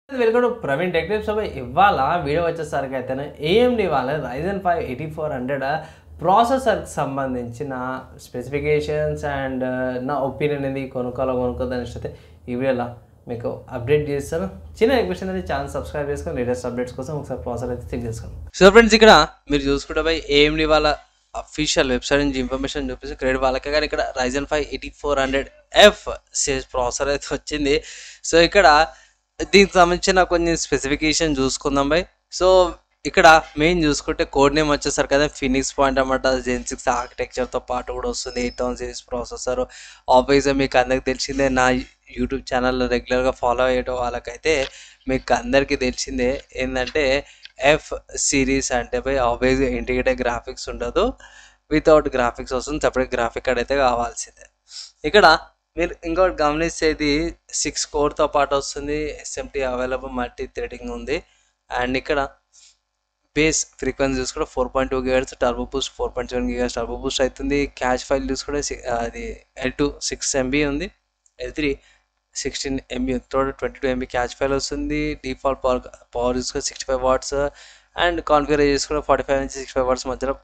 Welcome to Praveen tech tips. ఇవాళ video వచ్చేసరికి అయితే AMD వాళ్ళ Ryzen 5 8400 ప్రాసెసర్కి సంబంధించిన స్పెసిఫికేషన్స్ అండ్ నా ఒపీనియన్ అనేది కొనుక్కోదని అయితే ఈ వీడియోలో మీకు అప్డేట్ చేస్తాను. చిన్న రిక్వెస్ట్ అనేది ఛానల్ సబ్స్క్రైబ్ చేసుకొని లేటెస్ట్ అప్డేట్స్ కోసం ఒకసారి ప్రాసెసర్ అయితే చెక్ చేసుకోండి. సో ఫ్రెండ్స్, ఇక్కడ మీరు చూసుకుంటే AMD వాళ్ళ అఫీషియల్ వెబ్సైట్ నుంచి ఇన్ఫర్మేషన్ చూపిస్తే క్రెడిట్ వాళ్ళకే, కానీ ఇక్కడ Ryzen 5 8400F సిరీస్ ప్రాసెసర్ అయితే వచ్చింది. సో ఇక్కడ దీనికి సంబంధించిన కొన్ని స్పెసిఫికేషన్ చూసుకుందాం బై. సో ఇక్కడ మెయిన్ చూసుకుంటే కోడ్ నేమ్ వచ్చేసరికి కదా ఫినిక్స్ పాయింట్ అన్నమాట. Zen 6 ఆర్కిటెక్చర్తో పాటు కూడా వస్తుంది. 8000 సిరీస్ ప్రాసెసర్. ఆబ్వియస్గా మీకు అందరికి తెలిసిందే, నా యూట్యూబ్ ఛానల్లో రెగ్యులర్గా ఫాలో అయ్యే వాళ్ళకైతే మీకు అందరికీ తెలిసిందే ఏంటంటే ఎఫ్ సిరీస్ అంటే బై ఆబ్వియస్గా ఇంటిగ్రేటెడ్ గ్రాఫిక్స్ ఉండదు, వితౌట్ గ్రాఫిక్స్ వస్తుంది. సపరేట్ గ్రాఫిక్ కార్డ్ అయితే కావాల్సిందే. ఇక్కడ మీరు ఇంకోటి గమనిస్తే ఇది 6 కోర్తో పాటు వస్తుంది. SMT అవైలబుల్, మల్టీ థ్రెడింగ్ ఉంది. అండ్ ఇక్కడ బేస్ ఫ్రీక్వెన్సీ చూసుకుంటే 4.2 GHz, turbo Boost 4.7 GHz turbo Boost అవుతుంది. క్యాష్ ఫైల్ చూసుకుంటే అది L2 6 MB ఉంది, L3 16 MB ఉంది. టోటల్ 22 MB క్యాష్ ఫైల్ వస్తుంది. డిఫాల్ట్ పవర్ చూసుకుంటే 65 వాట్స్ అండ్ కాన్ఫిగర్ చేసుకుంటే 45 నుంచి 65 వాట్స్ మధ్యలో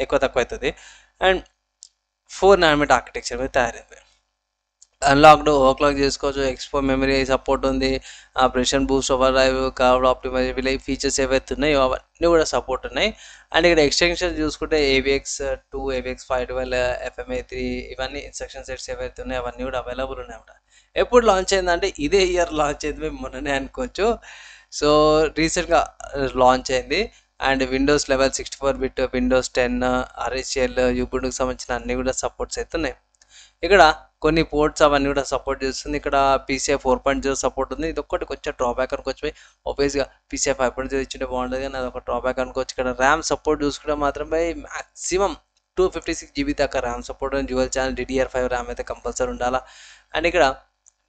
ఎక్కువ తక్కువ అవుతుంది. అండ్ 4 nm ఆర్కిటెక్చర్ మీద తయారైంది. అన్లాక్డ్ ఓవర్క్లాక్ చేసుకోవచ్చు. ఎక్స్పో మెమరీ సపోర్ట్ ఉంది. Operation boost, over drive, curved optimization, ఇలా ఫీచర్స్ ఏవైతే ఉన్నాయో అవన్నీ కూడా సపోర్ట్ ఉన్నాయి. అండ్ ఇక్కడ ఎక్స్టెన్షన్ చూసుకుంటే AVX2, AVX512, FMA3 ఇవన్నీ ఇన్స్ట్రక్షన్ సెట్స్ ఏవైతే ఉన్నాయో అవన్నీ కూడా అవైలబుల్ ఉన్నాయన్నమాట. ఎప్పుడు లాంచ్ అయిందంటే ఇదే ఇయర్ లాంచ్ అయింది, మేము మొన్ననే అనుకోవచ్చు. సో రీసెంట్గా లాంచ్ అయింది. And Windows level 64-bit, Windows 10, RHL, యూబుంటుకు సంబంధించిన అన్నీ కూడా సపోర్ట్స్ అయితే ఉన్నాయి. ఇక్కడ కొన్ని పోర్ట్స్ అవన్నీ కూడా సపోర్ట్ చేస్తుంది. ఇక్కడ PCI 4.0 సపోర్ట్ ఉంది. ఇది ఒక్కటి కొంచెం డ్రాబ్యాక్ అనుకోవచ్చు. ఆబ్వియస్గా PCI 5.0 ఇచ్చింటే బాగుంటుంది, కానీ అదొక డ్రాబ్యాక్ అనుకోవచ్చు. ఇక్కడ ర్యామ్ సపోర్ట్ చూసుకుంటే మాత్రం మ్యాక్సిమం 256 GB దాకా RAM support, dual channel DDR5 RAM అయితే కంపల్సరీ ఉండాలా. అండ్ ఇక్కడ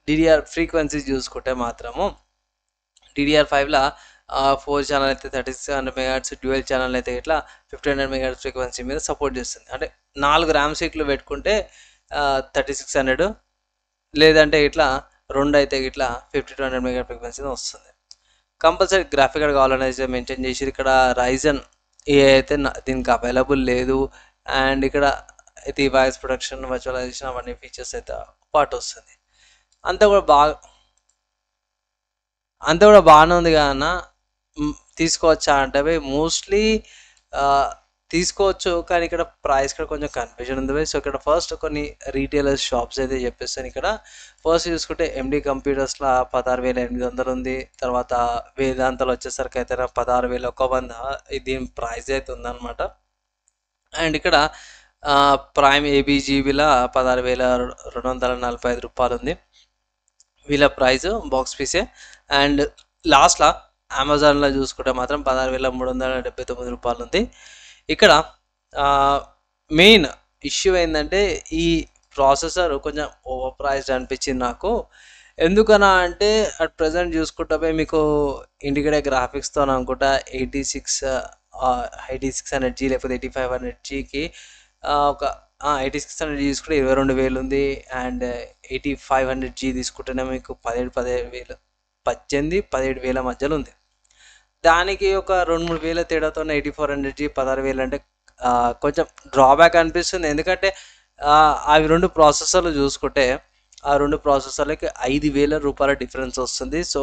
DDR ఫ్రీక్వెన్సీస్ చూసుకుంటే మాత్రము DDR5లో 4 ఛానల్ అయితే 3600 MHz, డ్యూయల్ ఛానల్ అయితే ఇట్లా 1500 MHz ఫ్రీక్వెన్సీ మీద సపోర్ట్ చేస్తుంది. అంటే 4 ర్యామ్ సీట్లు పెట్టుకుంటే 3600, లేదంటే ఇట్లా 2 అయితే ఇట్లా 5200 MHz ఫ్రీక్వెన్సీ వస్తుంది. కంపల్సరీ గ్రాఫిక్ కార్డ్ కావాలనేది మెన్షన్ చేసి ఇక్కడ Ryzen అయితే దీనికి అవైలబుల్ లేదు. అండ్ ఇక్కడ ఇది వాయిస్ ప్రొడక్షన్, వర్చువలైజేషన్ అవన్నీ ఫీచర్స్ అయితే పాటు వస్తుంది. అంతా కూడా బాగానే ఉంది కాన తీసుకోవచ్చా అంటే మోస్ట్లీ తీసుకోవచ్చు, కానీ ఇక్కడ ప్రైస్ కూడా కొంచెం కన్ఫ్యూజన్ ఉంది. సో ఇక్కడ ఫస్ట్ కొన్ని రీటైలర్స్ షాప్స్ అయితే చెప్పేస్తాను. ఇక్కడ ఫస్ట్ చూసుకుంటే MD కంప్యూటర్స్లో 16,800 ఉంది. తర్వాత వేదాంతలో వచ్చేసరికి అయితే 16,100 దీని ప్రైస్ అయితే ఉందన్నమాట. అండ్ ఇక్కడ ప్రైమ్ ABGBలో 16,245 రూపాయలు ఉంది వీళ్ళ ప్రైస్ బాక్స్ పీసే. అండ్ లాస్ట్లో అమెజాన్లో చూసుకుంటే మాత్రం 16,379 రూపాయలు ఉంది. ఇక్కడ మెయిన్ ఇష్యూ ఏంటంటే ఈ ప్రాసెసర్ కొంచెం ఓవర్ ప్రైస్డ్ అనిపించింది నాకు. ఎందుకనా అంటే అట్ ప్రజెంట్ చూసుకుంటే మీకు ఇంటిగ్రేటెడ్ గ్రాఫిక్స్తో అనుకుంటా 8600G లేకపోతే 8500Gకి ఒక 8600G తీసుకుంటే 22,000 ఉంది. అండ్ 8500G తీసుకుంటేనే మీకు 17,000 మధ్యలో ఉంది. దానికి ఒక 2-3 వేల తేడాతో 8400G 16,000 అంటే కొంచెం డ్రాబ్యాక్ అనిపిస్తుంది. ఎందుకంటే అవి 2 ప్రాసెసర్లు చూసుకుంటే ఆ 2 ప్రాసెసర్లకి 5,000 రూపాయల డిఫరెన్స్ వస్తుంది. సో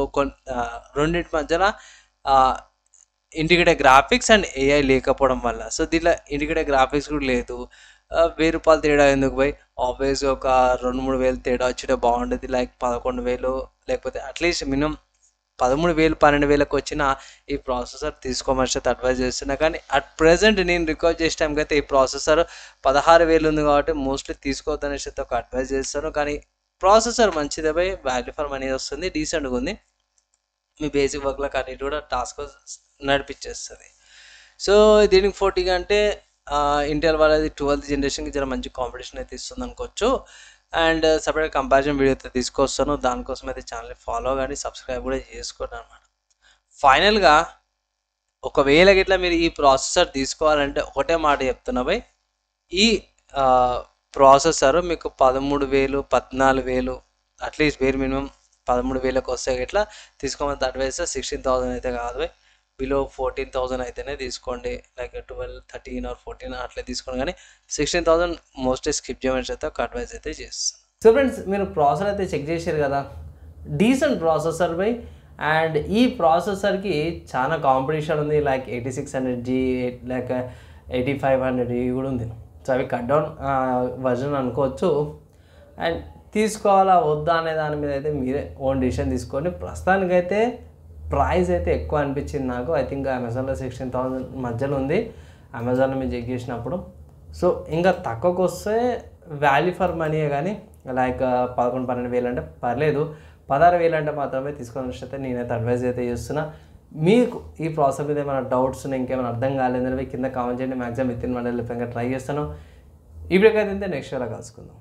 రెండింటి మధ్యన ఇంటిగ్రేటెడ్ గ్రాఫిక్స్ అండ్ AI లేకపోవడం వల్ల, సో దీంట్లో ఇంటిగ్రేటెడ్ గ్రాఫిక్స్ కూడా లేదు. 1000 రూపాయలు తేడా ఎందుకు పోయి, ఆబ్వియస్గా ఒక 2-3 వేలు తేడా వచ్చితే బాగుండేది. లైక్ 11,000 లేకపోతే అట్లీస్ట్ మినిమం 13,000 12,000కి వచ్చిన ఈ ప్రాసెసర్ తీసుకోమని అడ్వైజ్ చేస్తున్నా. కానీ అట్ ప్రజెంట్ నేను రికార్డ్ చేసే టైంకి అయితే ఈ ప్రాసెసర్ 16,000 ఉంది కాబట్టి మోస్ట్లీ తీసుకోవద్దనేసి ఒక అడ్వైజ్ చేస్తాను. కానీ ప్రాసెసర్ మంచిదే బై, వాల్యూ ఫర్ మనీ వస్తుంది, డీసెంట్గా ఉంది. మీ బేసిక్ వర్క్లో కానీ కూడా టాస్క్ నడిపించేస్తుంది. సో దీనికి 40 అంటే ఇంటెల్ వాళ్ళది 12th జనరేషన్కి చాలా మంచి కాంపిటీషన్ అయితే ఇస్తుంది అనుకోవచ్చు. అండ్ సపరేట్ కంపారిజన్ వీడియో అయితే తీసుకొస్తాను, దానికోసం అయితే ఛానల్ని ఫాలో కానీ సబ్స్క్రైబ్ కూడా చేసుకోండి అనమాట. ఫైనల్గా ఒకవేళ గిట్లా మీరు ఈ ప్రాసెసర్ తీసుకోవాలంటే ఒకటే మాట చెప్తున్నా బై, ఈ ప్రాసెసర్ మీకు 13,000 14,000 అట్లీస్ట్ వేరు మినిమం 13,000కి వస్తే ఇట్లా తీసుకోమని అడ్వైస్. 16,000 అయితే కాదు, బిలో 14,000 అయితేనే తీసుకోండి. లైక్ 12, 13 ఆర్ 14 అట్లా తీసుకోండి, కానీ 16,000 మోస్ట్లీ స్కిప్ చేయమని అయితే ఒక అడ్వైస్ అయితే చేస్తాను. సో ఫ్రెండ్స్, మీరు ప్రాసెసర్ అయితే చెక్ చేశారు కదా, డీసెంట్ ప్రాసెసర్ బై. అండ్ ఈ ప్రాసెసర్కి చాలా కాంపిటీషన్ ఉంది, లైక్ 8600G, లైక్ 8500 కూడా ఉంది. సో అవి కట్ డౌన్ వర్జన్ అనుకోవచ్చు. అండ్ తీసుకోవాలా వద్దా అనే దాని మీద అయితే మీరే ఓన్ డిసిషన్ తీసుకోండి. ప్రస్తుతానికైతే ప్రైస్ అయితే ఎక్కువ అనిపించింది నాకు. ఐ థింక్ అమెజాన్లో 16,000 మధ్యలో ఉంది, అమెజాన్లో మీరు చెక్ చేసినప్పుడు. సో ఇంకా తక్కువకి వస్తే వాల్యూ ఫర్ మనీ, కానీ లైక్ 11-12 అంటే పర్లేదు, 16,000 అంటే మాత్రమే తీసుకొని అయితే నేనైతే అడ్వైజ్ అయితే చేస్తున్నా. మీకు ఈ ప్రాసెస్ మీద ఏమైనా డౌట్స్ ఉన్నాయి, ఇంకేమైనా అర్థం కాలేదని కింద కామెంట్ చేయండి. Maximum with in 1 day try చేస్తాను. ఇప్పటికైతే నెక్స్ట్ వేళ కలుసుకుందాం.